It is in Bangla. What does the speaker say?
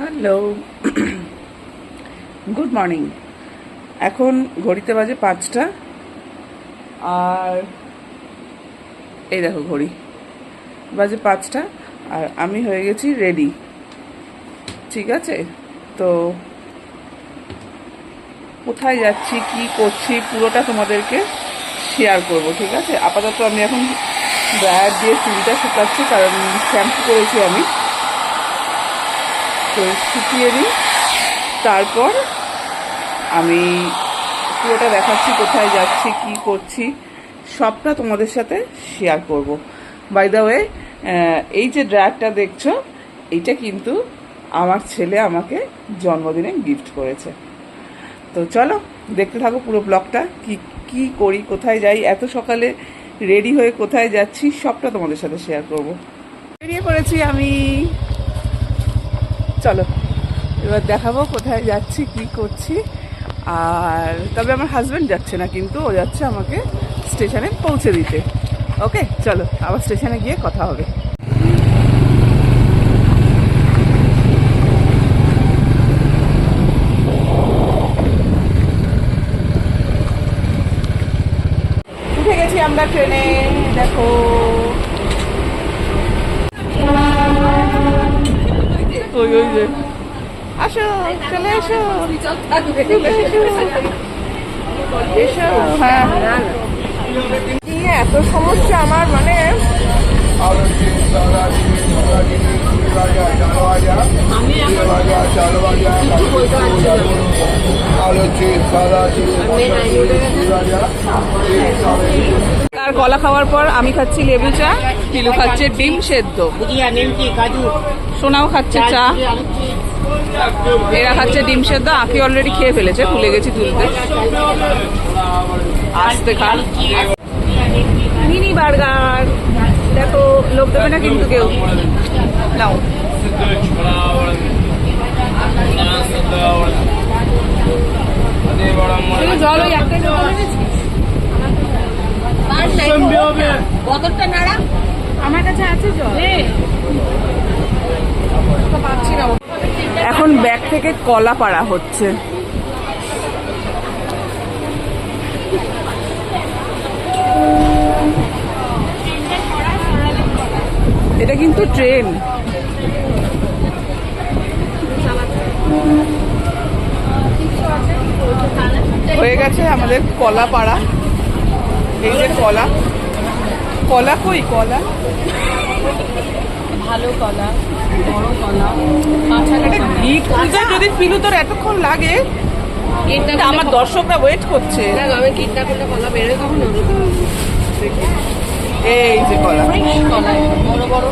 Hello, good morning. এখন ঘড়িতে বাজে 5টা, আর এই দেখো ঘড়ি বাজে 5টা, আর আমি হয়ে গেছি রেডি। ঠিক আছে, তো কোথায় যাচ্ছি কি করছি পুরোটা তোমাদেরকে শেয়ার করব। ঠিক আছে, আপাতত আমি এখন ড্রায়ার দিয়ে চুলটা শুকাচ্ছি, কারণ শ্যাম্পু করেছি আমি, তো শুকিয়ে নিই, তারপর আমি পুরোটা দেখাচ্ছি কোথায় যাচ্ছি কি করছি, সবটা তোমাদের সাথে শেয়ার করব। বাই দ্য ওয়ে, এই যে ড্রায়ারটা দেখছো, এইটা কিন্তু আমার ছেলে আমাকে জন্মদিনে গিফট করেছে। তো চলো দেখতে থাকো পুরো ব্লগটা, কি কি করি, কোথায় যাই, এত সকালে রেডি হয়ে কোথায় যাচ্ছি সবটা তোমাদের সাথে শেয়ার করব। বেরিয়ে পড়েছি আমি, চলো এবার দেখাবো কোথায় যাচ্ছি কি করছি। আর তবে আমার হাজব্যান্ড যাচ্ছে না, কিন্তু ও যাচ্ছে আমাকে স্টেশনে পৌঁছে দিতে। ওকে, চলো আবার স্টেশনে গিয়ে কথা হবে। উঠে গেছি আমরা ট্রেনে, দেখো ওই ওই যে, আসো চলে এসো এসো। হ্যাঁ, এত সমস্যা আমার, মানে তার কলা খাওয়ার পর আমি খাচ্ছি লেবু চা, পিলু খাচ্ছে ডিম সেদ্ধ, সোনাও খাচ্ছে চা, এরা খাচ্ছে ডিম সেদ্ধ। আঁকি অলরেডি খেয়ে ফেলেছে, ভুলে গেছি তুলতে। আসতে খান মিনি বার্গার, দেখো লোক দেবে না কিন্তু কেউ, নাও। জল ওই একটা আমার কাছে আছে জল, পাচ্ছি না। এখন ব্যাগ থেকে কলা পাড়া হচ্ছে। এটা কিন্তু ট্রেন। হয়ে গেছে আমাদের কলা পাড়া। এই যে কলা, কলা কই কলা, ভালো কলা, বড় কলা। গিট খুঁজে যদি পিলু তোর এতক্ষণ লাগে, আমার দর্শকরা ওয়েট করছে। এই যে কলা, বড় বড়